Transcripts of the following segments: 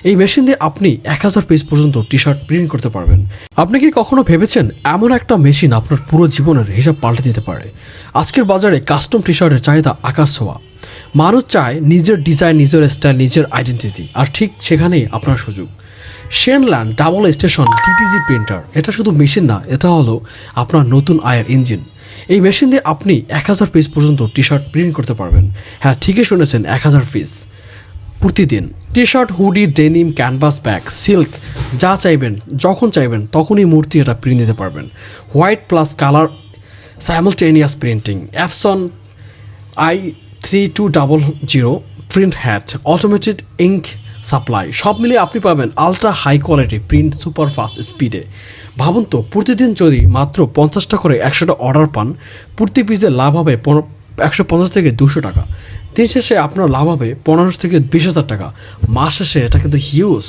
এই মেশিন দিয়ে আপনি 1000 পিস পর্যন্ত টি শার্ট প্রিন্ট করতে পারবেন। আপনি কি কখনো ভেবেছেন এমন একটা মেশিন আপনার পুরো জীবনের হিসাব পাল্টে দিতে পারে? আজকের বাজারে কাস্টম টি শার্টের চাহিদা আকাশ ছোঁয়া। মানুষ চায় নিজের ডিজাইন, নিজের স্টাইল, নিজের আইডেন্টিটি, আর ঠিক সেখানেই আপনার সুযোগ। শেনল্যান্ড ডাবল স্টেশন ডিটিজি প্রিন্টার, এটা শুধু মেশিন না, এটা হলো আপনার নতুন আয়ের ইঞ্জিন। এই মেশিন দিয়ে আপনি 1000 পিস পর্যন্ত টি শার্ট প্রিন্ট করতে পারবেন। হ্যাঁ, ঠিকই শুনেছেন, 1000 পিস প্রতিদিন। T shirt, hoodie, denim, canvas, bag, silk, যা চাইবেন যখন চাইবেন তখনই মূর্তি এটা প্রিন্ট দিতে পারবেন। White plus colour simultaneous printing, Epson i3200 print head, automated ink supply, সব মিলিয়ে আপনি পাবেন ultra high quality print super fast স্পিডে। ভাবুন তো, প্রতিদিন যদি মাত্র 50টা করে 100টা অর্ডার পান, প্রতি পিসে লাভ হবে 150 থেকে 200 টাকা। দিন শেষে আপনার লাভ হবে 15 থেকে 20,000 টাকা। মাস শেষে এটা কিন্তু হিউজ।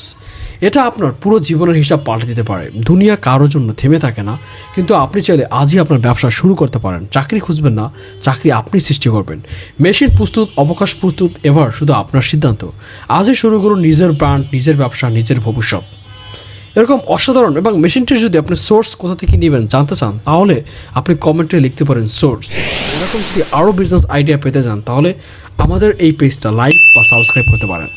এটা আপনার পুরো জীবনের হিসাব পাল্টে দিতে পারে। দুনিয়া কারোর জন্য থেমে থাকে না, কিন্তু আপনি চাইলে আজই আপনার ব্যবসা শুরু করতে পারেন। চাকরি খুঁজবেন না, চাকরি আপনি সৃষ্টি করবেন। মেশিন প্রস্তুত, অবকাশ প্রস্তুত, এবার শুধু আপনার সিদ্ধান্ত। আজই শুরু করুন নিজের ব্র্যান্ড, নিজের ব্যবসা, নিজের ভবিষ্যৎ। এরকম অসাধারণ এবং মেশিনটির যদি আপনি সোর্স কোথা থেকে নেবেন জানতে চান, তাহলে আপনি কমেন্টে লিখতে পারেন সোর্স। এরকম যদি আরও বিজনেস আইডিয়া পেতে চান, তাহলে আমাদের এই পেজটা লাইক বা সাবস্ক্রাইব করতে পারেন।